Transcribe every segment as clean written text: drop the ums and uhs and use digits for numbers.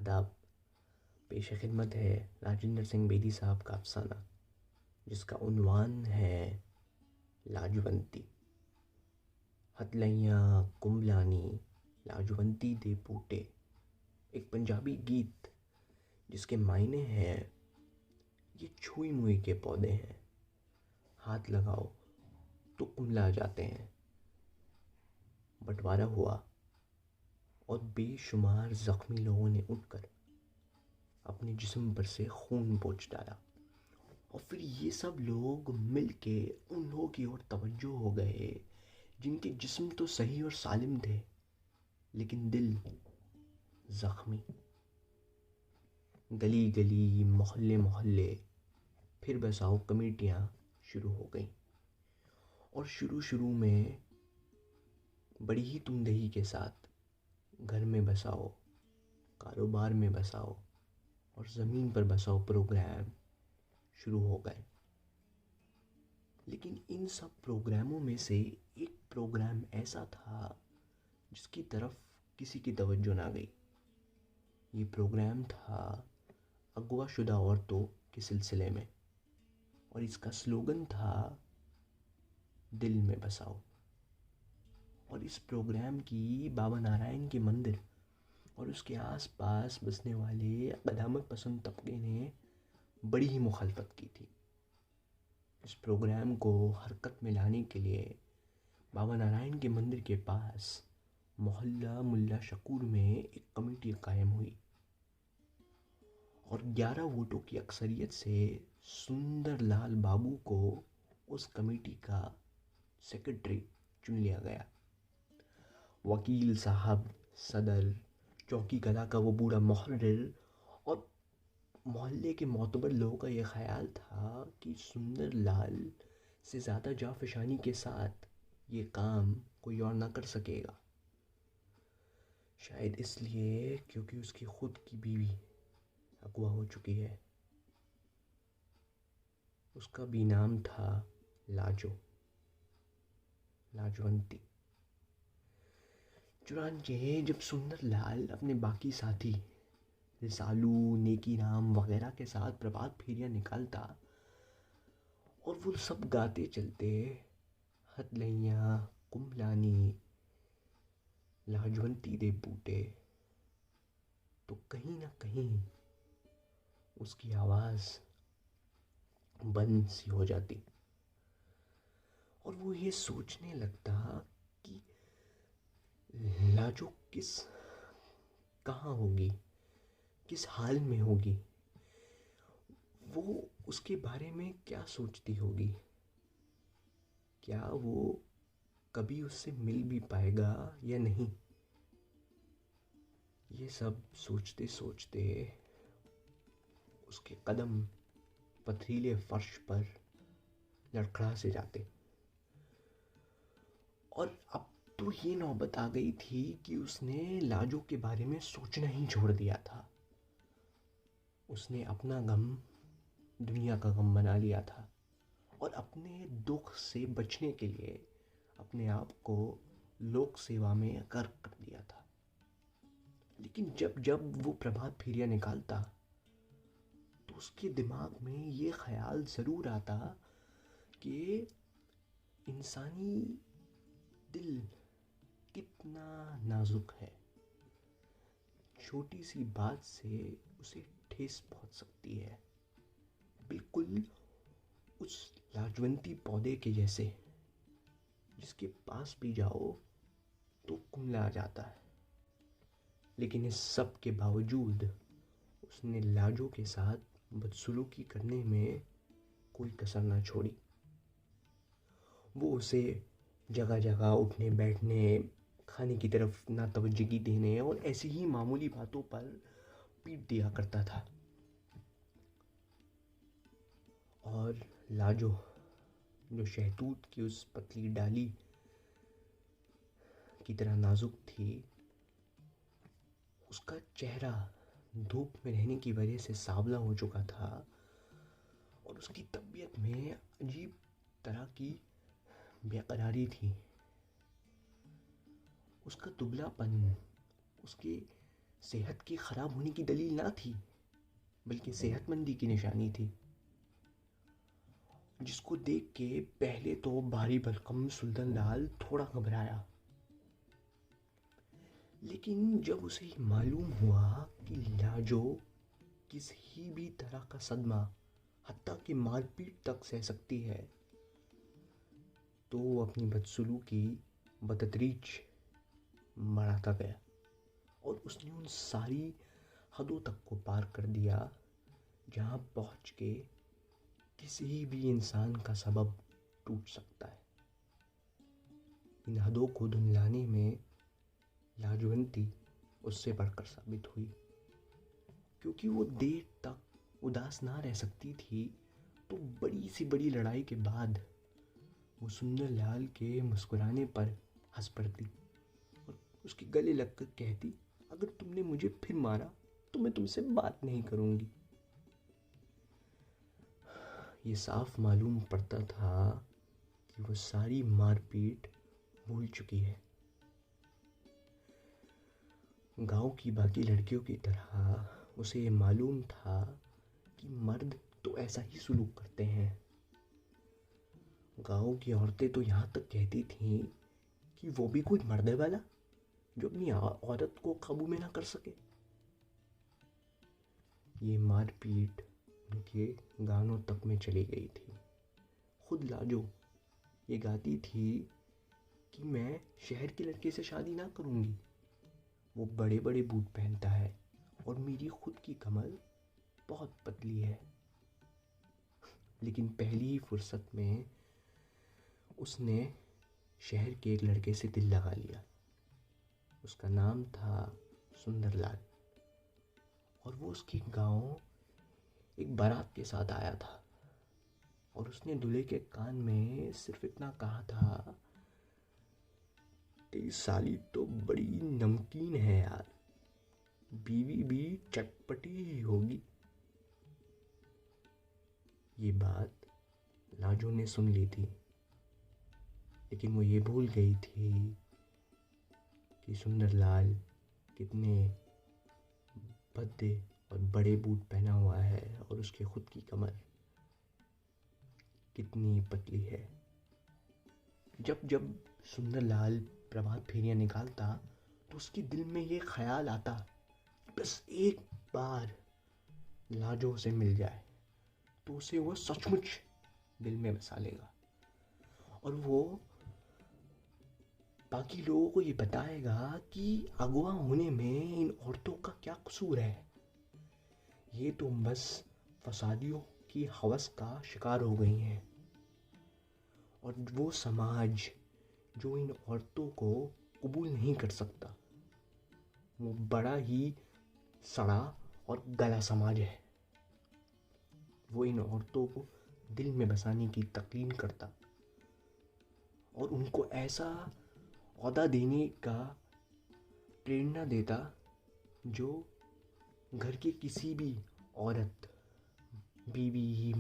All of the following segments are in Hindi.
आदाब। पेश खिदमत है राजेंद्र सिंह बेदी साहब का अफसाना, जिसका उन्वान है लाजवंती। हथलैयां कुंभलानी लाजवंती दे बूटे, एक पंजाबी गीत जिसके मायने हैं ये छुई मुई के पौधे हैं, हाथ लगाओ तो कुंभला जाते हैं। बंटवारा हुआ और बेशुमार जख्मी लोगों ने उठकर अपने जिस्म पर से खून पोंछ डाला, और फिर ये सब लोग मिलके उन लोगों की ओर तवज्जो हो गए जिनके जिस्म तो सही और सालिम थे, लेकिन दिल जख्मी। गली गली मोहल्ले मोहल्ले फिर बसाओ कमेटियाँ शुरू हो गईं, और शुरू में बड़ी ही तुमदही के साथ घर में बसाओ, कारोबार में बसाओ और ज़मीन पर बसाओ प्रोग्राम शुरू हो गए। लेकिन इन सब प्रोग्रामों में से एक प्रोग्राम ऐसा था जिसकी तरफ किसी की तवज्जो ना गई। ये प्रोग्राम था अगवा-शुदा औरतों के सिलसिले में, और इसका स्लोगन था दिल में बसाओ। और इस प्रोग्राम की बाबा नारायण के मंदिर और उसके आसपास बसने वाले क़दामत पसंद तबके ने बड़ी ही मुखालफत की थी। इस प्रोग्राम को हरकत में लाने के लिए बाबा नारायण के मंदिर के पास मोहल्ला मुल्ला शकूर में एक कमेटी कायम हुई, और 11 वोटों की अक्सरियत से सुंदर लाल बाबू को उस कमेटी का सेक्रेटरी चुन लिया गया। वकील साहब, सदर, चौकी कला का वो बूढ़ा मुहर्रिर और मोहल्ले के मोतबर लोगों का ये ख्याल था कि सुंदर लाल से ज़्यादा जाफशानी के साथ ये काम कोई और ना कर सकेगा। शायद इसलिए क्योंकि उसकी खुद की बीवी अगवा हो चुकी है। उसका भी नाम था लाजवंती। चुनांचे जब सुंदर लाल अपने बाकी साथी रिसालू, नेकी राम वगैरह के साथ प्रभात फेरियां निकालता और वो सब गाते चलते हथलैयां कुंभलानी लाजवंती दे बूटे, तो कहीं ना कहीं उसकी आवाज़ बंद सी हो जाती, और वो ये सोचने लगता कि लाजो कहाँ होगी, किस हाल में होगी, वो उसके बारे में क्या सोचती होगी, क्या वो कभी उससे मिल भी पाएगा या नहीं। ये सब सोचते सोचते उसके कदम पथरीले फर्श पर लड़खड़ा से जाते, और अब तो ये नौबत आ गई थी कि उसने लाजो के बारे में सोचना ही छोड़ दिया था। उसने अपना गम दुनिया का गम बना लिया था, और अपने दुख से बचने के लिए अपने आप को लोक सेवा में गर्क कर दिया था। लेकिन जब जब वो प्रभात फेरियां निकालता तो उसके दिमाग में ये ख्याल ज़रूर आता कि इंसानी दिल कितना नाजुक है, छोटी सी बात से उसे ठेस पहुंच सकती है, बिल्कुल उस लाजवंती पौधे के जैसे जिसके पास भी जाओ तो कुम्हला जाता है। लेकिन इस सब के बावजूद उसने लाजो के साथ बदसलूकी करने में कोई कसर ना छोड़ी। वो उसे जगह जगह उठने बैठने, खाने की तरफ ना तवज्जोगी देने और ऐसी ही मामूली बातों पर पीट दिया करता था। और लाजो, जो शहतूत की उस पतली डाली की तरह नाजुक थी, उसका चेहरा धूप में रहने की वजह से सांवला हो चुका था, और उसकी तबीयत में अजीब तरह की बेकरारी थी। उसका दुबलापन उसके सेहत के खराब होने की दलील ना थी, बल्कि सेहतमंदी की निशानी थी, जिसको देख के पहले तो भारी भरकम सुल्तान लाल थोड़ा घबराया। लेकिन जब उसे मालूम हुआ कि लाजो किसी भी तरह का सदमा, हत्ता कि मारपीट तक सह सकती है, तो वो अपनी बदसलूकी बतदरीज बढ़ाता गया और उसने उन सारी हदों तक को पार कर दिया जहाँ पहुँच के किसी भी इंसान का सबब टूट सकता है। इन हदों को धुंधलाने में लाजवंती उससे बढ़कर साबित हुई, क्योंकि वो देर तक उदास ना रह सकती थी। तो बड़ी सी बड़ी लड़ाई के बाद वो सुंदर लाल के मुस्कुराने पर हंस पड़ती और उसके गले लगकर कहती, अगर तुमने मुझे फिर मारा तो मैं तुमसे बात नहीं करूंगी। ये साफ मालूम पड़ता था कि वो सारी मारपीट भूल चुकी है। गांव की बाकी लड़कियों की तरह उसे ये मालूम था कि मर्द तो ऐसा ही सुलूक करते हैं। गांव की औरतें तो यहाँ तक कहती थीं कि वो भी कोई मर्द है वाला जो अपनी औरत को काबू में ना कर सके। ये मारपीट उनके गानों तक में चली गई थी। खुद लाजो ये गाती थी कि मैं शहर के लड़के से शादी ना करूँगी, वो बड़े बड़े बूट पहनता है और मेरी खुद की कमर बहुत पतली है। लेकिन पहली ही फुर्सत में उसने शहर के एक लड़के से दिल लगा लिया। उसका नाम था सुंदरलाल और वो उसके गांव एक बारात के साथ आया था और उसने दूल्हे के कान में सिर्फ इतना कहा था, तेरी साली तो बड़ी नमकीन है यार, बीवी भी चटपटी ही होगी। ये बात लाजो ने सुन ली थी, लेकिन वो ये भूल गई थी कि सुंदरलाल कितने भद्दे और बड़े बूट पहना हुआ है और उसकी खुद की कमर कितनी पतली है। जब जब सुंदरलाल प्रभात फेरियां निकालता तो उसके दिल में ये ख्याल आता, बस एक बार लाजो से मिल जाए तो उसे वो सचमुच दिल में बसा लेगा और वो बाकी लोगों को ये बताएगा कि अगवा होने में इन औरतों का क्या कसूर है। ये तो बस फसादियों की हवस का शिकार हो गई हैं और वो समाज जो इन औरतों को कबूल नहीं कर सकता, वो बड़ा ही सड़ा और गला समाज है। वो इन औरतों को दिल में बसाने की तकलीन करता और उनको ऐसा औहदा देने का प्रेरणा देता जो घर की किसी भी औरत, बीवी,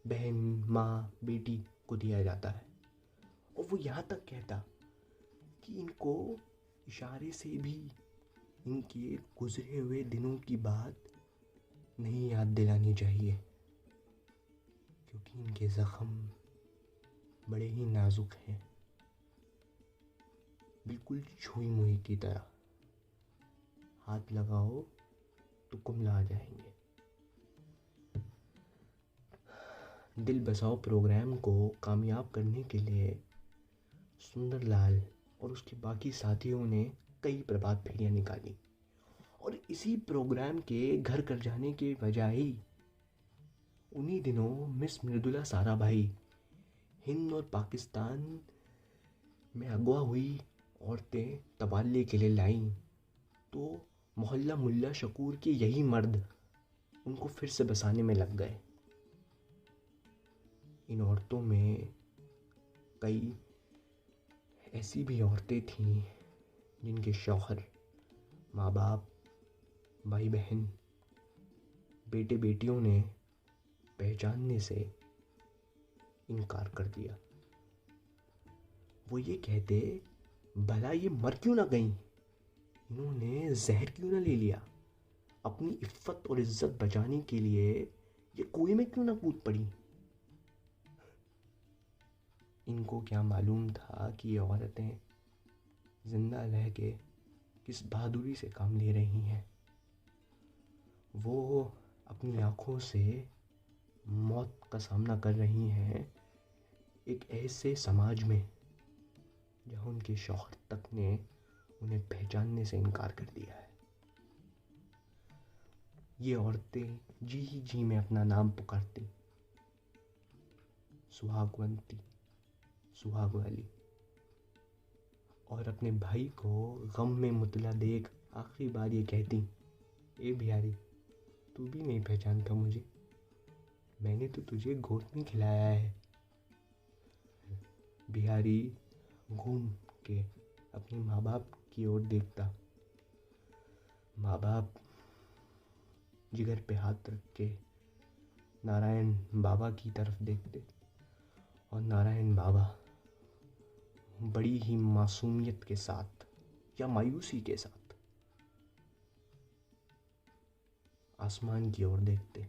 बहन, माँ, बेटी को दिया जाता है। और वो यहाँ तक कहता कि इनको इशारे से भी इनके गुजरे हुए दिनों की बात नहीं याद दिलानी चाहिए, क्योंकि इनके ज़ख्म बड़े ही नाजुक हैं, बिल्कुल छुई मुई की तरह। हाथ लगाओ तो कुम्हला जाएंगे। दिल बसाओ प्रोग्राम को कामयाब करने के लिए सुंदरलाल और उसके बाकी साथियों ने कई प्रभात फेरियां निकाली और इसी प्रोग्राम के घर कर जाने के बजाय ही उन्हीं दिनों मिस मृदुला साराभाई हिंद और पाकिस्तान में अगवा हुई औरतें तबादले के लिए लाईं, तो मोहल्ला मुल्ला शकूर के यही मर्द उनको फिर से बसाने में लग गए। इन औरतों में कई ऐसी भी औरतें थीं जिनके शौहर, माँ बाप, भाई बहन, बेटे बेटियों ने पहचानने से इनकार कर दिया। वो ये कहते, भला ये मर क्यों ना गईं? इन्होंने जहर क्यों ना ले लिया? अपनी इफ्फत और इज्जत बचाने के लिए ये कुएं में क्यों ना कूद पड़ी? इनको क्या मालूम था कि ये औरतें जिंदा रह के किस बहादुरी से काम ले रही हैं। वो अपनी आंखों से मौत का सामना कर रही हैं एक ऐसे समाज में जहाँ उनके शौहर तक ने उन्हें पहचानने से इनकार कर दिया है। ये औरतें जी ही जी में अपना नाम पुकारती, सुहागवंती, सुहाग वाली, और अपने भाई को गम में मुतला देख आखिरी बार ये कहती, ए बिहारी, तू भी नहीं पहचानता मुझे, मैंने तो तुझे गोद में खिलाया है। बिहारी घूम के अपने माँ बाप की ओर देखता। माँ बाप जिगर पे हाथ रख के नारायण बाबा की तरफ देखते और नारायण बाबा बड़ी ही मासूमियत के साथ या मायूसी के साथ आसमान की ओर देखते,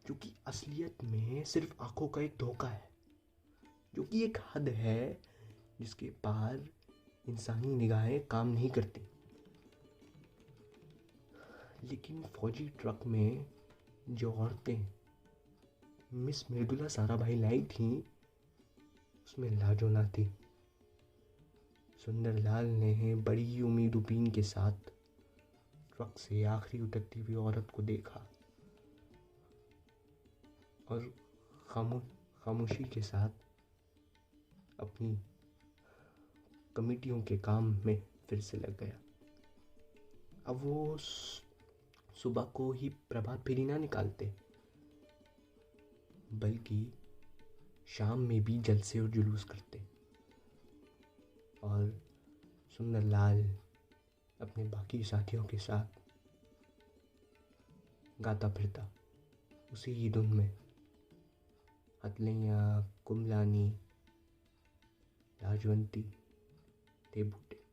जो कि असलियत में सिर्फ आंखों का एक धोखा है, जो कि एक हद है जिसके पार इंसानी निगाहें काम नहीं करती। लेकिन फौजी ट्रक में जो औरतें मिस मृदुला साराभाई लाई थीं, उसमें लाजो ना थी। सुंदरलाल ने बड़ी ही उम्मीद उपीन के साथ ट्रक से आखिरी उतरती हुई औरत को देखा और खामोशी के साथ अपनी कमिटियों के काम में फिर से लग गया। अब वो सुबह को ही प्रभात फेरी ना निकालते, बल्कि शाम में भी जलसे और जुलूस करते, और सुंदरलाल अपने बाकी साथियों के साथ गाता फिरता उसी ही धुन में हथलैया, कुमलानी, लाजवंती, थे बूटे।